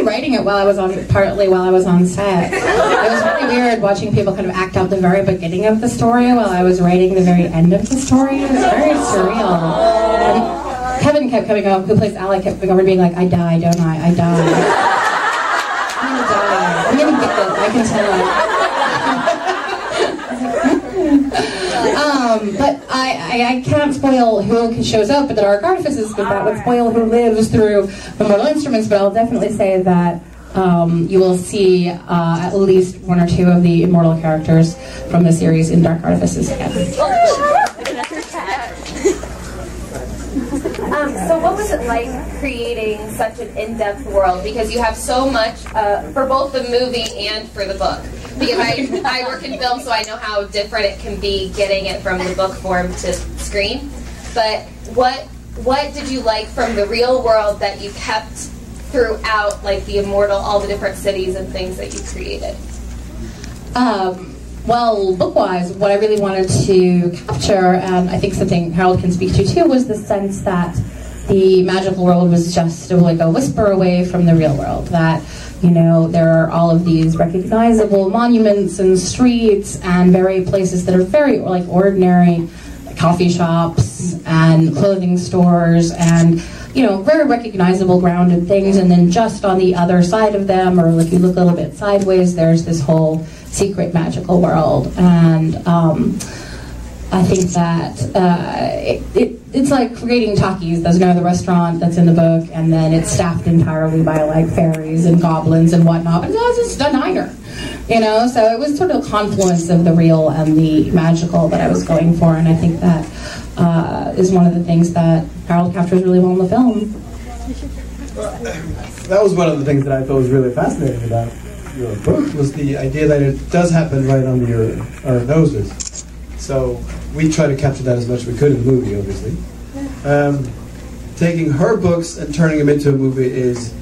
writing it partly while I was on set. It was really weird watching people kind of act out the very beginning of the story while I was writing the very end of the story. It was very surreal. And Kevin kept coming up, who plays Alec, kept coming over and being like, I die, don't I? I die. I'm gonna die. I'm gonna get this, I can tell. But I can't spoil who shows up at the Dark Artifices, but that would spoil who lives through the Mortal Instruments, but I'll definitely say that you will see at least one or two of the immortal characters from the series in Dark Artifices again. So what was it like creating such an in-depth world? Because you have so much for both the movie and for the book. Because I work in film, so I know how different it can be getting it from the book form to screen. But what did you like from the real world that you kept throughout, like the immortal, all the different cities and things that you created? Well, book-wise, what I really wanted to capture, and I think something Harald can speak to too, was the sense that the magical world was just like a whisper away from the real world. That, you know, there are all of these recognizable monuments and streets and very places that are very like ordinary coffee shops and clothing stores and, you know, very recognizable grounded things, and then just on the other side of them, or if you look a little bit sideways, there's this whole secret magical world. And I think that it's like creating Takis. There's no other restaurant that's in the book, and then it's staffed entirely by like fairies and goblins and whatnot, but it's just a diner, you know? So it was sort of a confluence of the real and the magical that I was going for, and I think that is one of the things that Harald captures really well in the film. That was one of the things that I thought was really fascinating about your book, was the idea that it does happen right under our noses. So we try to capture that as much as we could in the movie, obviously. Taking her books and turning them into a movie is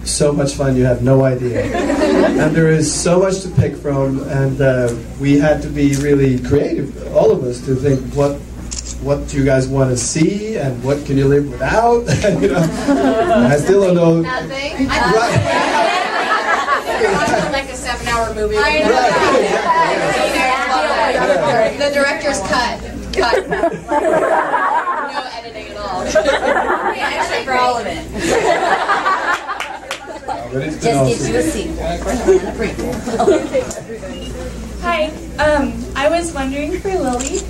so much fun, you have no idea. And there is so much to pick from, and we had to be really creative, all of us, to think what do you guys want to see, and what can you live without? And, you know, I still don't know. Nothing. Like a 7-hour movie. The director's cut. No editing at all. Extra for all of it. Just get you a sequel. Hi, I was wondering for Lily,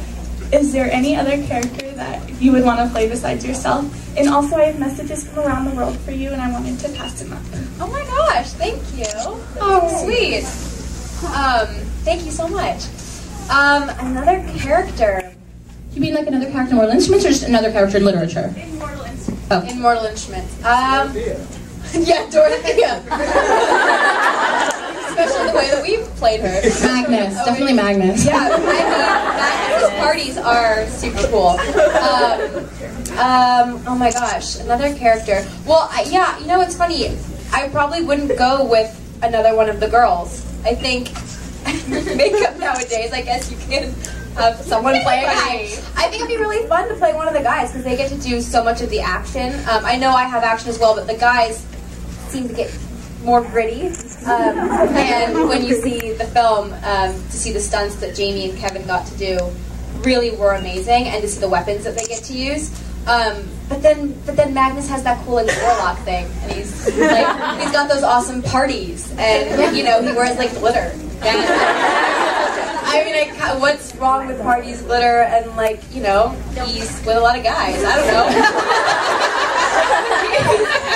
is there any other character that you would want to play besides yourself? And also I have messages from around the world for you and I wanted to pass them up. Oh my gosh, thank you. Oh, sweet. Thank you so much. Another character. You mean like another character in Mortal Instruments, or just another character in literature? In Mortal Instruments. Oh. In Mortal Instruments. Yeah, Dorothea. Especially the way that we've played her. Magnus, definitely Magnus. Yeah, I mean, Magnus's parties are super cool. Oh my gosh, another character. Well, yeah, you know, it's funny. I probably wouldn't go with another one of the girls. I think makeup nowadays, I guess you can have someone play a guy. I think it'd be really fun to play one of the guys because they get to do so much of the action. I know I have action as well, but the guys seem to get more gritty. And when you see the film, to see the stunts that Jamie and Kevin got to do really were amazing, and to see the weapons that they get to use. But then Magnus has that cool like warlock thing, and he's got those awesome parties, and you know he wears like glitter. I mean, what's wrong with parties, glitter, and like you know he's with a lot of guys. I don't know.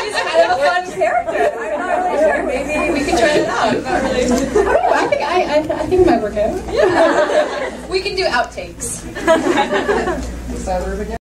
He's kind of a fun character. I'm not really sure. Maybe we can try it out. I'm not really. I think it might work out. Yeah. We can do outtakes.